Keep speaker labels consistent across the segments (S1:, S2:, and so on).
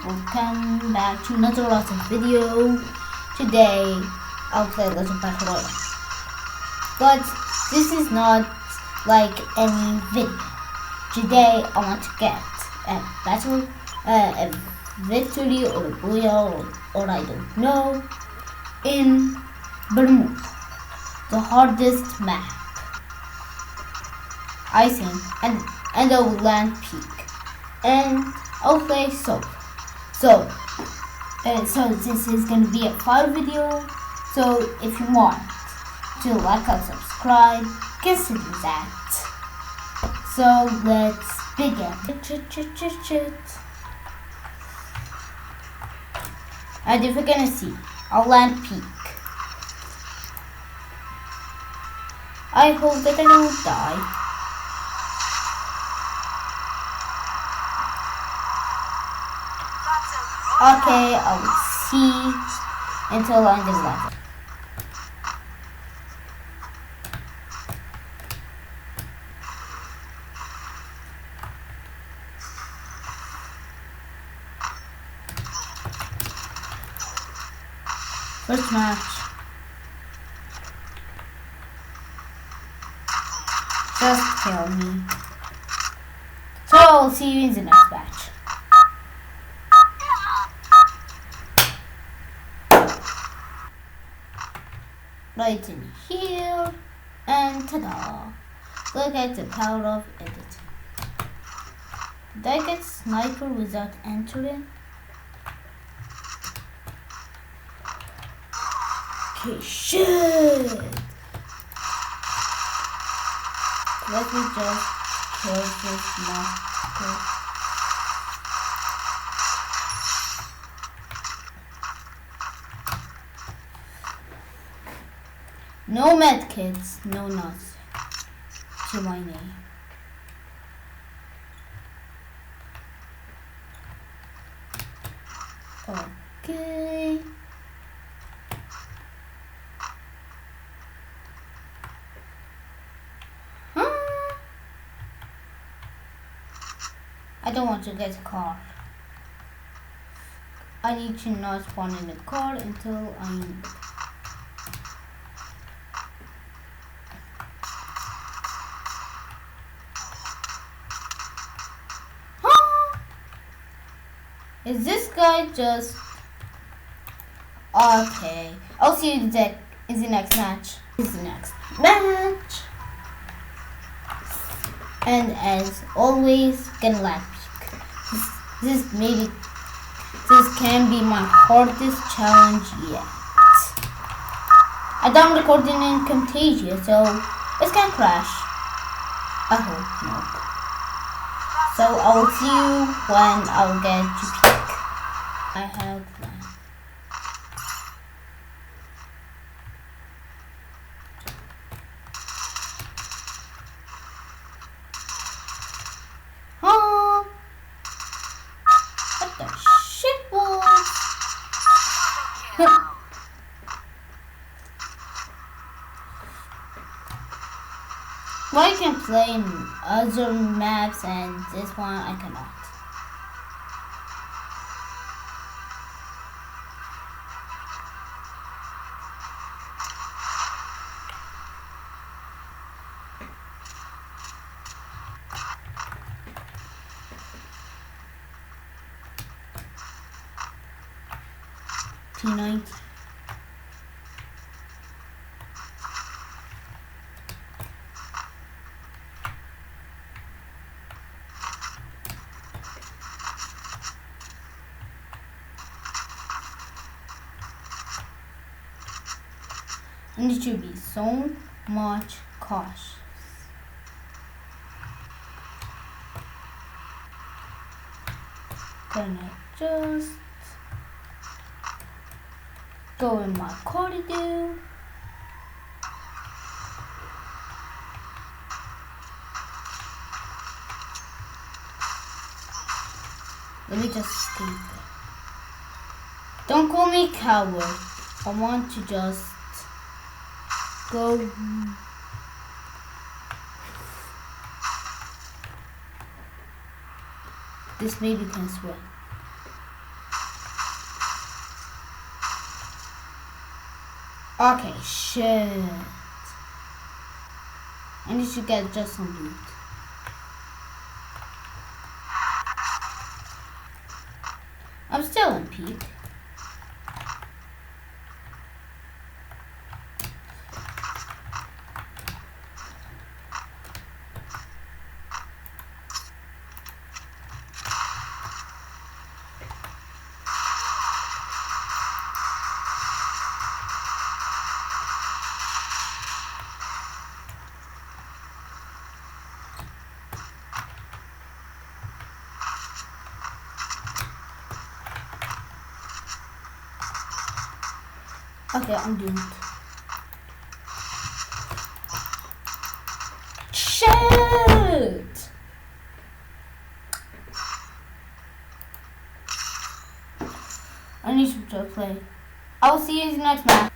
S1: welcome back to another awesome video. Today I'll play Legend Battle Royale, but this is not like any video. Today I want to get a victory or a royale or I don't know in Bermuda, the hardest map I think, and a land peak, and I'll play solo. So this is gonna be a fun video. So if you want to like and subscribe, consider that. So let's begin. And if we're gonna see a land peak, I hope that I don't die. Okay, I will see until I'm in level. First match. Just kill me. So I'll see you in the next match. Right in here, and ta-da! Look at the power of editing. Did I get sniper without entering? Okay, shit! Let me just kill this monster. No medkits, no nothing to my name. Okay. I don't want to get a car. I need to not spawn in the car until I need it. Is this guy just... Okay. I'll see you in the next match. And as always, gonna land peak. This can be my hardest challenge yet. I'm done recording in Camtasia, so it's gonna crash. I hope not. So I will see you when I'll get to peak. I have planned. Huh? What the shit, boys? Well, I can play in other maps and this one I cannot. P90. I need to be so much cautious. Gonna just go in my corridor. Let me just escape it. Don't call me coward. I want to just go. This maybe can swim. Okay, shit. I need to get just some loot. I'm still in peak. Okay, I'm doomed. Shit! I need to play. I will see you in the next match.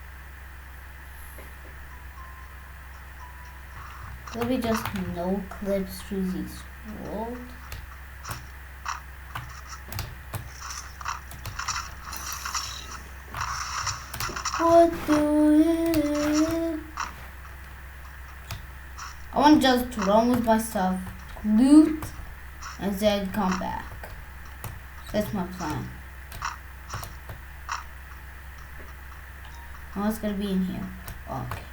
S1: Let me just no clips through this world. What do it? I want just to run with my stuff, loot, and then come back. That's my plan. What's gonna be in here? Okay.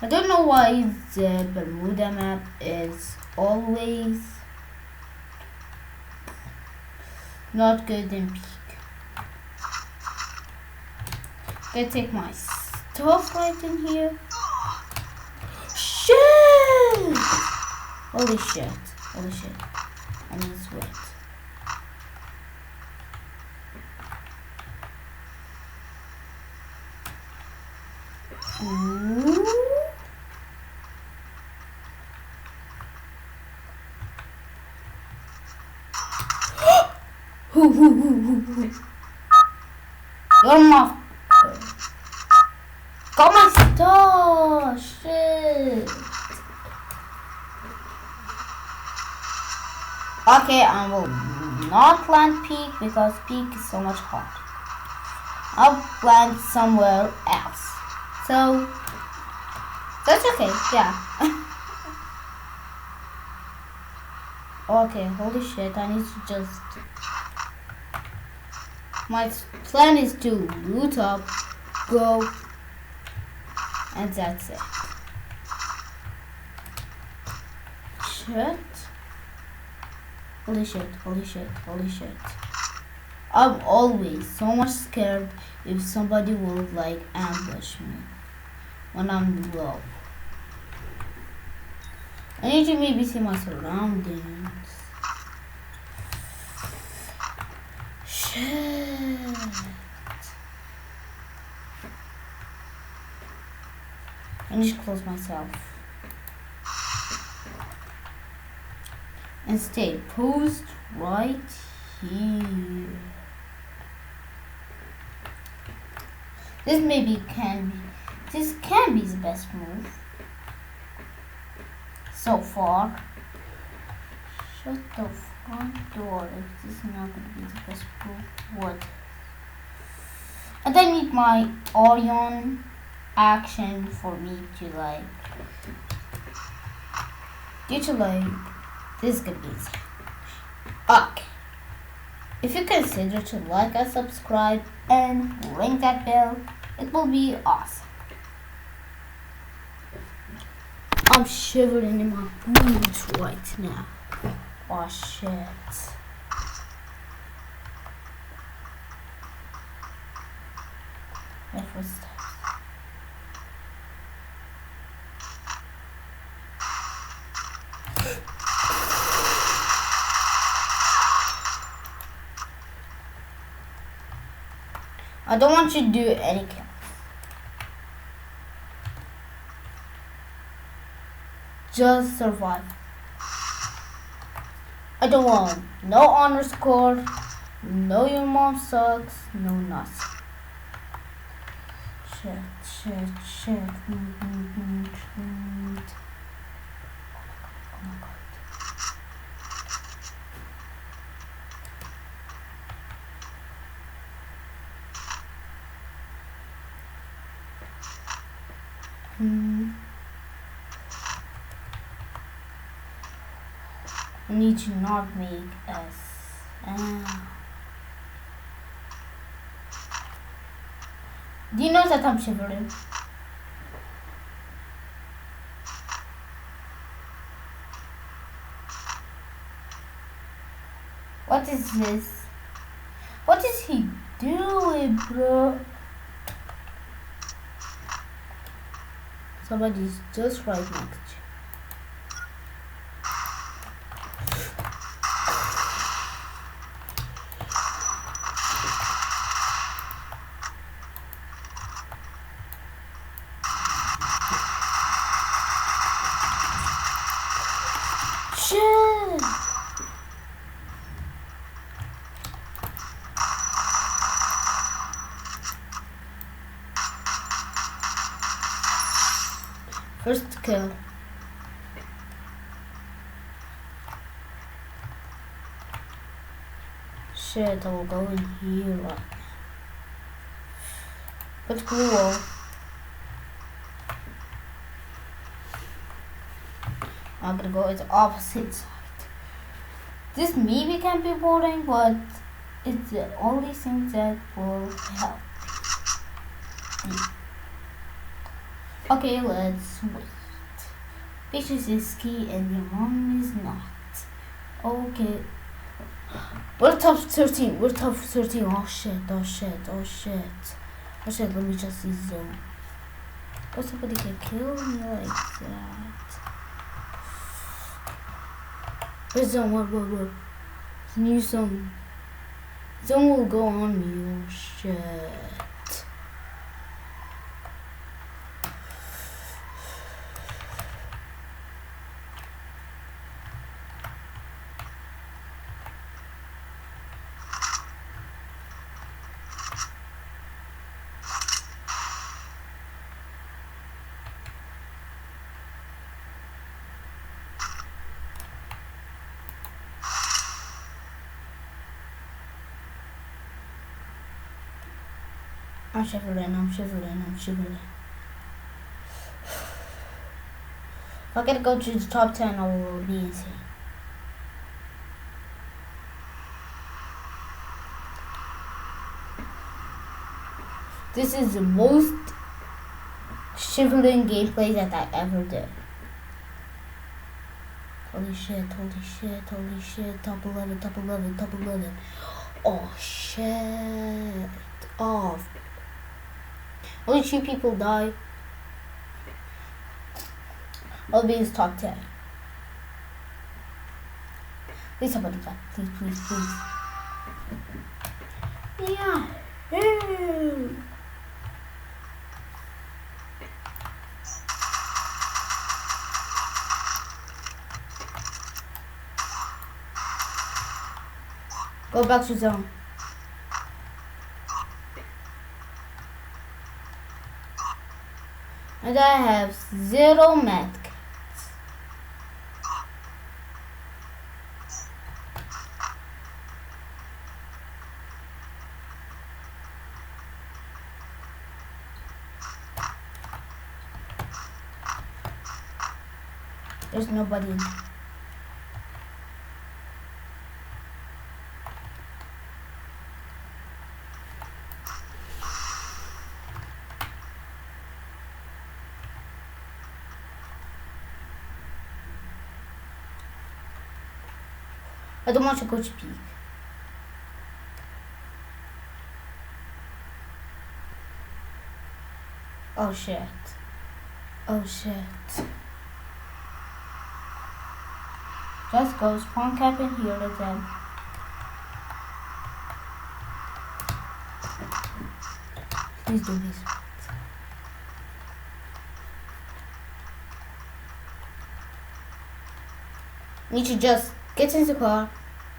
S1: I don't know why the Bermuda map is always not good in peak. Gonna take my stuff right in here. Shit! Holy shit. Holy shit. I need sweat. Ooh. You're my got my stuff. Shit. Okay, I will not land peak because peak is so much hot. I'll land somewhere else. So that's okay, yeah. Okay, holy shit, I need to just... My plan is to loot up, go, and that's it. Shit. Holy shit, holy shit, holy shit. I'm always so much scared if somebody will like ambush me when I'm low. I need to maybe see my surroundings. Shit. I need to close myself. And stay posed right here. This can be the best move so far. Shut the front door if this is not going to be the best move. What? And I need my Orion action for me to like this is gonna be easy. Okay. If you consider to like and subscribe and ring that bell, it will be awesome. I'm shivering in my boots right now. Oh shit. My footsteps. I don't want you to do any kills. Just survive. I don't want no honor score, no your mom sucks, no nothing. Shit. Oh my god. I need to not make S. Do you know that I'm shivering? What is this? What is he doing, bro? Somebody's just right next to you. Shit! First kill. Shit, I will go in here right now. But cool. I'm gonna go to the opposite side. This maybe can be boring, but it's the only thing that will help. Okay, let's wait. Patience is key and your mom is not. Okay. We're top 13. We're top 13. Oh shit, oh shit, oh shit. Oh shit, let me just see zone. Oh, somebody can kill me like that. Where's zone? What? New zone. Zone will go on me. Oh shit. I'm shivering. If I gotta go to the top 10, I will be insane. This is the most shivering gameplay that I ever did. Holy shit, top 11. Oh shit. Oh. Only 2 people die. I'll be in top 10. Please somebody die. Please. Yeah. Go back to zone. And I have 0 medkits. There's nobody. I don't want to go to peak. Oh shit. Just go spawn cap in here again. Please do this. Need to just get in the car.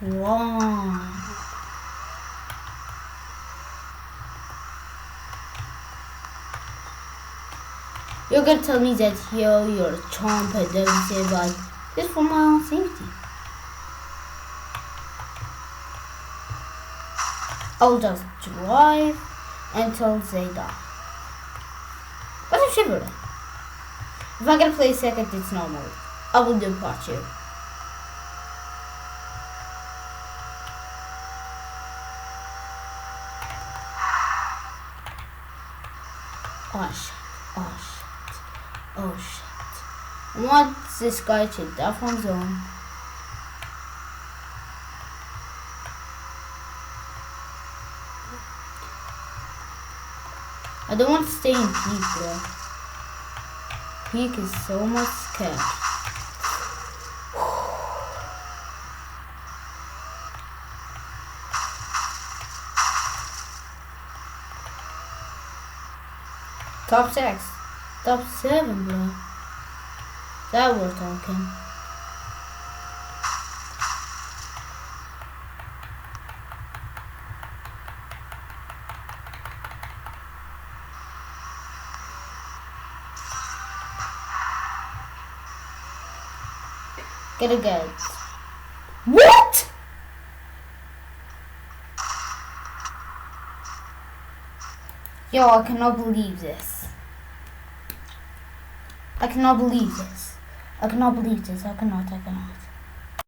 S1: Wow. You're gonna tell me that yo, you're a chomp and everything, but just for my own safety. I'll just drive until they die. But I'm shivering. If I gotta play second, it's normal. I will do part 2. Oh shit, oh shit, oh shit. I want this guy to death on zone. I don't want to stay in peak though. Peak is so much scared. Top 6. Top 7, bro. That we're talking. Get a good. What? Yo, I cannot believe this. I cannot believe this. I cannot believe this. I cannot.